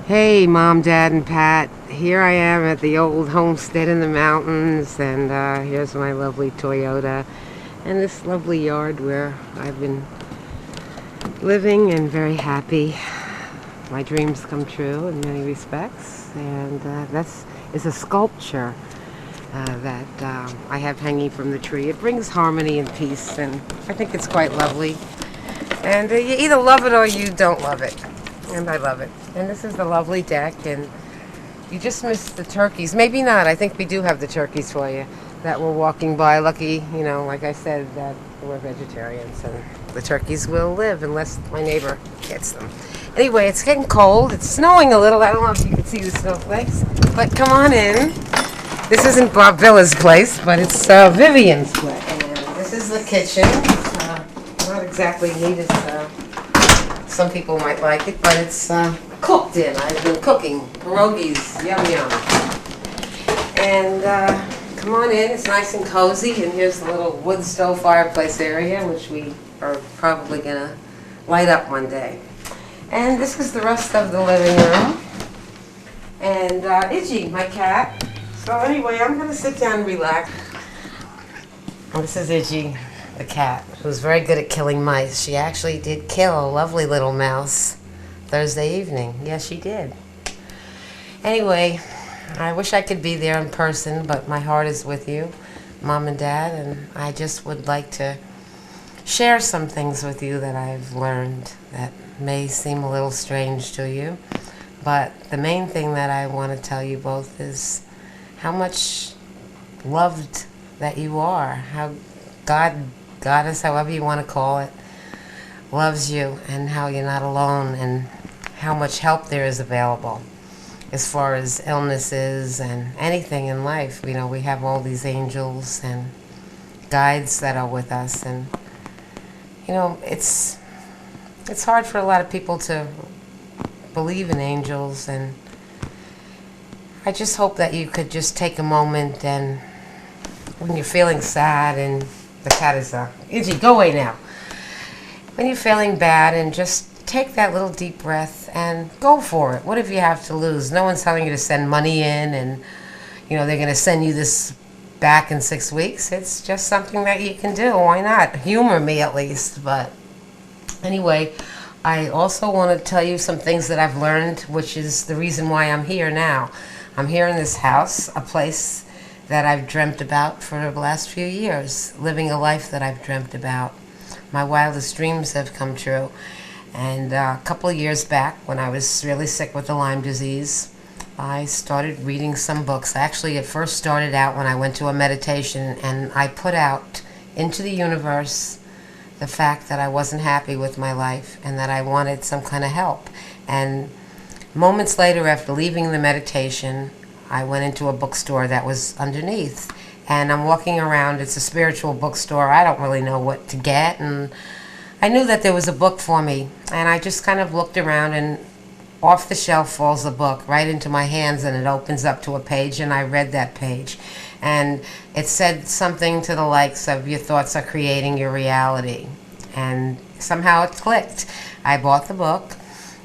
Hey, Mom, Dad, and Pat. Here I am at the old homestead in the mountains, and here's my lovely Toyota and this lovely yard where I've been living and very happy. My dreams come true in many respects, and that's is a sculpture that I have hanging from the tree. It brings harmony and peace, and I think it's quite lovely. And you either love it or you don't love it. And I love it. And this is the lovely deck, and you just missed the turkeys. Maybe not. I think we do have the turkeys for you that were walking by. Lucky, like I said, that we're vegetarians, and the turkeys will live unless my neighbor gets them. Anyway, it's getting cold. It's snowing a little. I don't know if you can see the snowflakes, but come on in. This isn't Bob Villa's place, but it's Vivian's place. And this is the kitchen. Not exactly neat as some people might like it, but it's cooked in. I've been cooking pierogies, yum yum. And come on in, it's nice and cozy, and here's the little wood stove fireplace area, which we are probably gonna light up one day. And this is the rest of the living room. And Iggy, my cat. So anyway, I'm gonna sit down and relax. And this is Iggy, the cat, who's very good at killing mice. She actually did kill a lovely little mouse Thursday evening. Yes, she did. Anyway, I wish I could be there in person, but my heart is with you, Mom and Dad, and I just would like to share some things with you that I've learned that may seem a little strange to you. But the main thing that I want to tell you both is how much loved that you are, how God, Goddess, however you want to call it, loves you, and how you're not alone, and how much help there is available as far as illnesses and anything in life. We have all these angels and guides that are with us, and it's hard for a lot of people to believe in angels, and I just hope that you could just take a moment, and when you're feeling sad, and the cat is Izzy, go away now. When you're feeling bad, and just take that little deep breath and go for it. What if you have to lose? No one's telling you to send money in, and they're going to send you this back in 6 weeks. It's just something that you can do. Why not? Humor me at least. But anyway, I also want to tell you some things that I've learned, which is the reason why I'm here now. I'm here in this house, a place that I've dreamt about for the last few years, living a life that I've dreamt about. My wildest dreams have come true. And a couple of years back, when I was really sick with the Lyme disease, I started reading some books. Actually, it first started out when I went to a meditation, and I put out into the universe the fact that I wasn't happy with my life and that I wanted some kind of help. And moments later, after leaving the meditation, I went into a bookstore that was underneath, and I'm walking around. It's a spiritual bookstore. I don't really know what to get, and I knew that there was a book for me, and I just kind of looked around, and off the shelf falls a book right into my hands, and it opens up to a page, and I read that page, and it said something to the likes of, your thoughts are creating your reality. And somehow it clicked. I bought the book,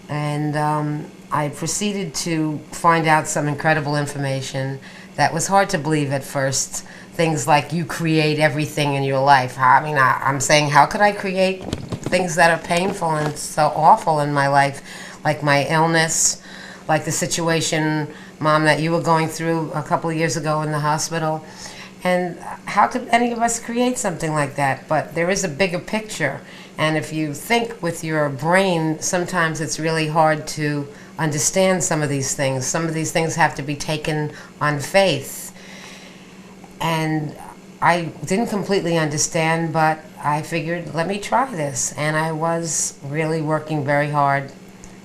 and I proceeded to find out some incredible information that was hard to believe at first. Things like you create everything in your life. I mean, I'm saying, how could I create things that are painful and so awful in my life, like my illness, like the situation, Mom, that you were going through a couple of years ago in the hospital? And how could any of us create something like that? But there is a bigger picture, and if you think with your brain, sometimes it's really hard to understand some of these things. Some of these things have to be taken on faith. And I didn't completely understand, but I figured, let me try this. And I was really working very hard,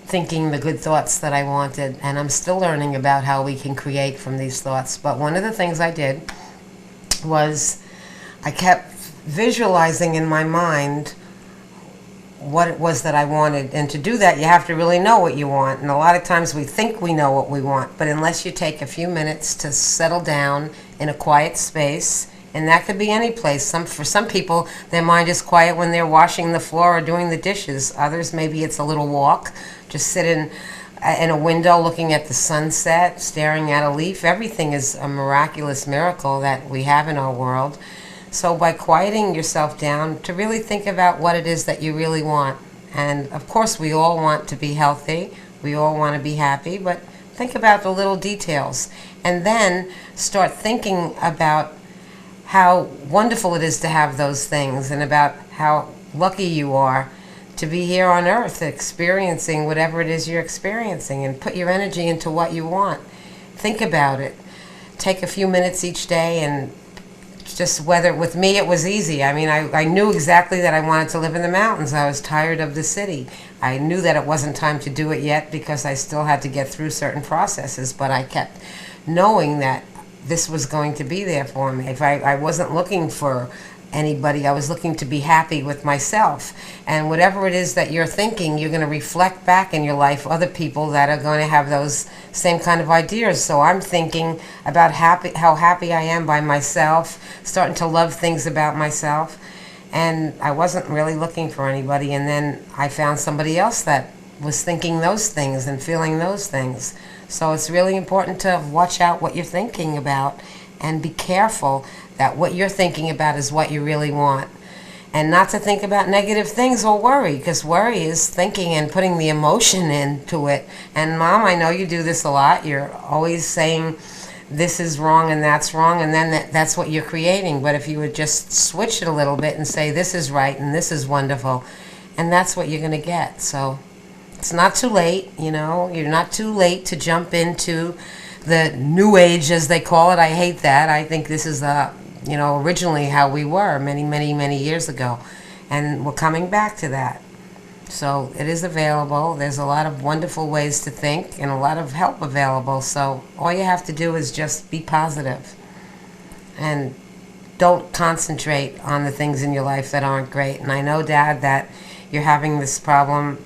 thinking the good thoughts that I wanted, and I'm still learning about how we can create from these thoughts. But one of the things I did was I kept visualizing in my mind what it was that I wanted. And to do that, you have to really know what you want. And a lot of times we think we know what we want, but unless you take a few minutes to settle down in a quiet space, and that could be any place. For some people, their mind is quiet when they're washing the floor or doing the dishes. Others, maybe it's a little walk. Just sit in in a window looking at the sunset, staring at a leaf. Everything is a miraculous miracle that we have in our world. So by quieting yourself down to really think about what it is that you really want. And of course we all want to be healthy, we all want to be happy, but think about the little details. And then start thinking about how wonderful it is to have those things and about how lucky you are to be here on earth experiencing whatever it is you're experiencing, and put your energy into what you want. Think about it. Take a few minutes each day, and just whether with me it was easy. I mean, I knew exactly that I wanted to live in the mountains. I was tired of the city. I knew that it wasn't time to do it yet because I still had to get through certain processes, but I kept knowing that this was going to be there for me. If I wasn't looking for anybody, I was looking to be happy with myself. And whatever it is that you're thinking, you're going to reflect back in your life other people that are going to have those same kind of ideas. So I'm thinking about how happy I am by myself, starting to love things about myself. And I wasn't really looking for anybody, and then I found somebody else that was thinking those things and feeling those things. So it's really important to watch out what you're thinking about and be careful that what you're thinking about is what you really want. And not to think about negative things or worry, because worry is thinking and putting the emotion into it. And Mom, I know you do this a lot. You're always saying this is wrong and that's wrong, and then that's what you're creating. But if you would just switch it a little bit and say this is right and this is wonderful, and that's what you're going to get. So it's not too late, you know. You're not too late to jump into the new age, as they call it. I hate that. I think this is originally how we were many years ago, and we're coming back to that. So it is available. There's a lot of wonderful ways to think and a lot of help available. So all you have to do is just be positive and don't concentrate on the things in your life that aren't great. And I know, Dad, that you're having this problem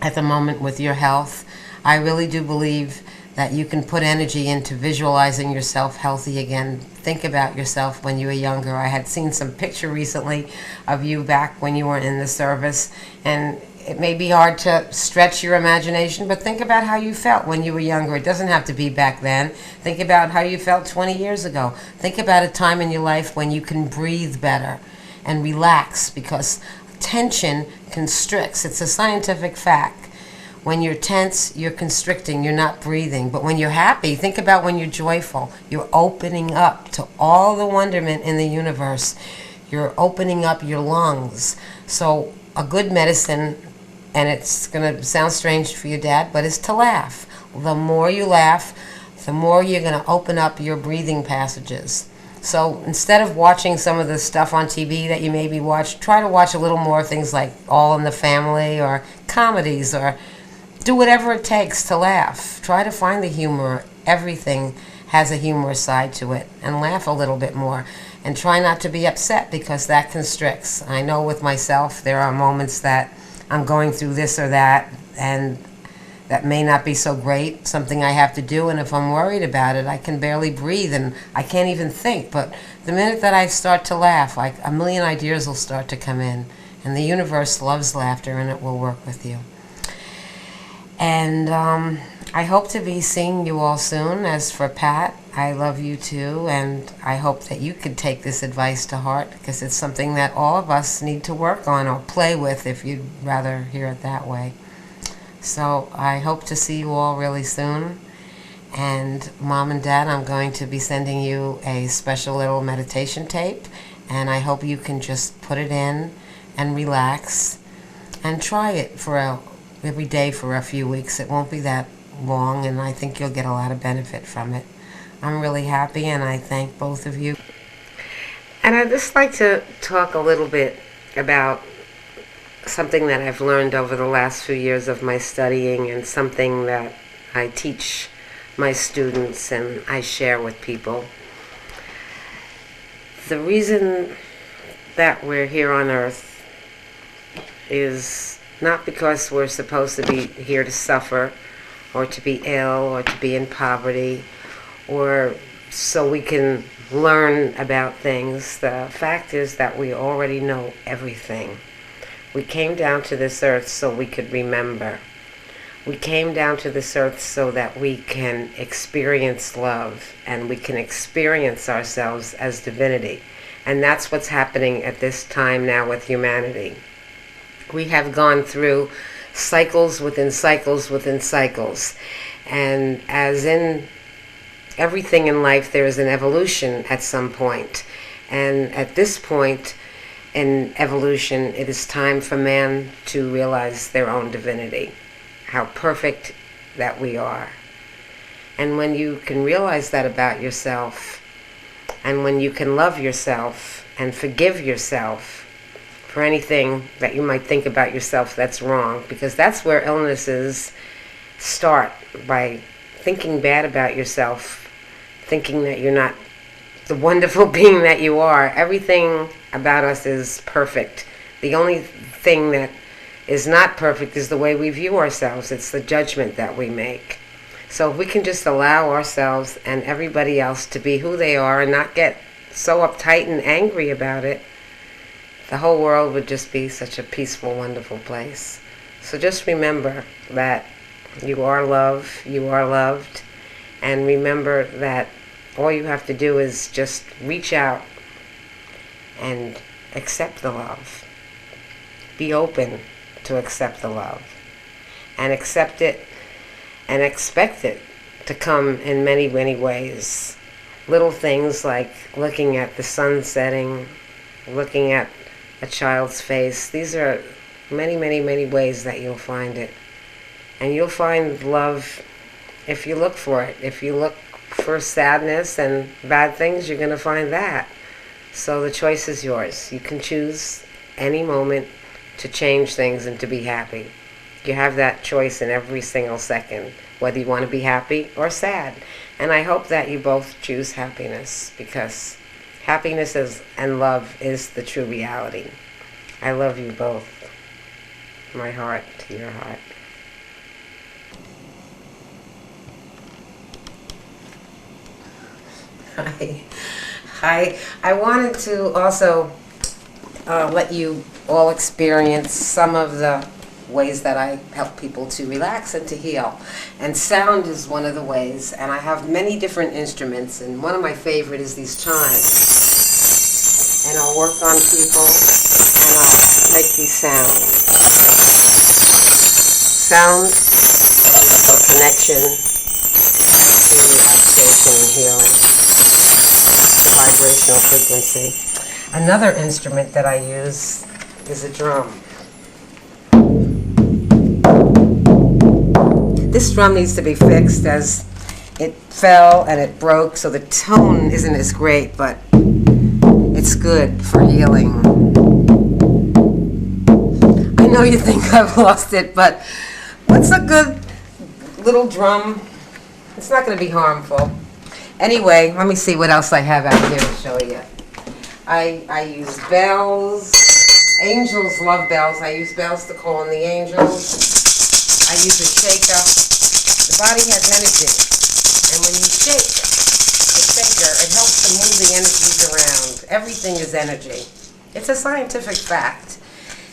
at the moment with your health. I really do believe that you can put energy into visualizing yourself healthy again. Think about yourself when you were younger. I had seen some picture recently of you back when you were in the service, and it may be hard to stretch your imagination, but think about how you felt when you were younger. It doesn't have to be back then. Think about how you felt 20 years ago. Think about a time in your life when you can breathe better and relax, because tension constricts. It's a scientific fact. When you're tense, you're constricting, you're not breathing. But when you're happy, think about when you're joyful. You're opening up to all the wonderment in the universe. You're opening up your lungs. So a good medicine, and it's going to sound strange for your dad, but it's to laugh. The more you laugh, the more you're going to open up your breathing passages. So instead of watching some of the stuff on TV that you maybe watch, try to watch a little more things like All in the Family or comedies, or do whatever it takes to laugh. Try to find the humor. Everything has a humorous side to it. And laugh a little bit more. And try not to be upset, because that constricts. I know with myself there are moments that I'm going through this or that, and that may not be so great, something I have to do, and if I'm worried about it, I can barely breathe and I can't even think. But the minute that I start to laugh, like a million ideas will start to come in. And the universe loves laughter, and it will work with you. And I hope to be seeing you all soon. As for Pat, I love you too, and I hope that you could take this advice to heart, because it's something that all of us need to work on, or play with if you'd rather hear it that way. So I hope to see you all really soon. And Mom and Dad, I'm going to be sending you a special little meditation tape, and I hope you can just put it in and relax and try it every day for a few weeks. It won't be that long, and I think you'll get a lot of benefit from it. I'm really happy, and I thank both of you. And I'd just like to talk a little bit about something that I've learned over the last few years of my studying, and something that I teach my students and I share with people. The reason that we're here on Earth is not because we're supposed to be here to suffer, or to be ill, or to be in poverty, or so we can learn about things. The fact is that we already know everything. We came down to this earth so we could remember. We came down to this earth so that we can experience love and we can experience ourselves as divinity. And that's what's happening at this time now with humanity. We have gone through cycles within cycles within cycles. And as in everything in life, there is an evolution at some point. And at this point in evolution, it is time for man to realize their own divinity, how perfect that we are. And when you can realize that about yourself, and when you can love yourself and forgive yourself for anything that you might think about yourself that's wrong, because that's where illnesses start, by thinking bad about yourself, thinking that you're not the wonderful being that you are. Everything about us is perfect. The only thing that is not perfect is the way we view ourselves. It's the judgment that we make. So if we can just allow ourselves and everybody else to be who they are and not get so uptight and angry about it, the whole world would just be such a peaceful, wonderful place. So just remember that you are love, you are loved, and remember that all you have to do is just reach out and accept the love. Be open to accept the love, and accept it and expect it to come in many, many ways. Little things like looking at the sun setting, looking at a child's face. These are many, many, many ways that you'll find it. And you'll find love if you look for it. If you look for sadness and bad things, you're going to find that. So the choice is yours. You can choose any moment to change things and to be happy. You have that choice in every single second, whether you want to be happy or sad. And I hope that you both choose happiness, because happiness and love is the true reality. I love you both. My heart to your heart. Hi. I wanted to also let you all experience some of the ways that I help people to relax and to heal. And sound is one of the ways. And I have many different instruments. And one of my favorite is these chimes. And I'll work on people and I'll make these sounds. Sound is a connection to relaxation and healing. The vibrational frequency. Another instrument that I use is a drum. This drum needs to be fixed, as it fell and it broke, so the tone isn't as great, but it's good for healing. I know you think I've lost it, but what's a good little drum? It's not going to be harmful. Anyway, let me see what else I have out here to show you. I use bells. Angels love bells. I use bells to call on the angels. I use a shaker. The body has energy. And when you shake the shaker, it helps to move the energies around. Everything is energy. It's a scientific fact.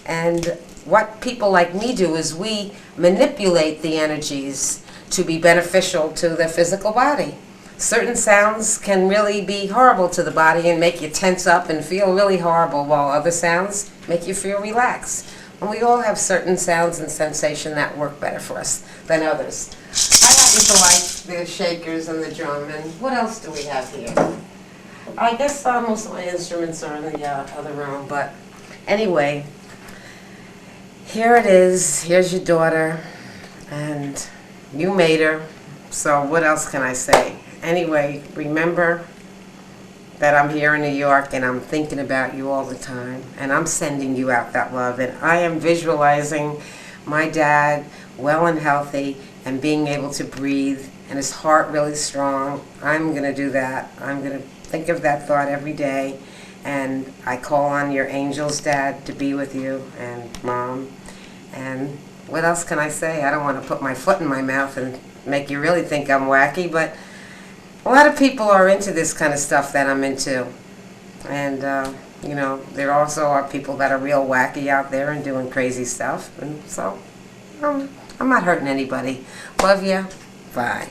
And what people like me do is we manipulate the energies to be beneficial to the physical body. Certain sounds can really be horrible to the body and make you tense up and feel really horrible, while other sounds make you feel relaxed. And we all have certain sounds and sensation that work better for us than others. I happen to like the shakers and the drum. And what else do we have here? I guess most of my instruments are in the other room. But anyway, here it is. Here's your daughter. And you made her. So what else can I say? Anyway, remember that I'm here in New York and I'm thinking about you all the time, and I'm sending you out that love, and I am visualizing my dad well and healthy and being able to breathe and his heart really strong. I'm going to do that. I'm going to think of that thought every day, and I call on your angels, Dad, to be with you, and Mom. And what else can I say? I don't want to put my foot in my mouth and make you really think I'm wacky, but a lot of people are into this kind of stuff that I'm into. And, you know, there also are people that are real wacky out there and doing crazy stuff. And so, I'm not hurting anybody. Love you. Bye.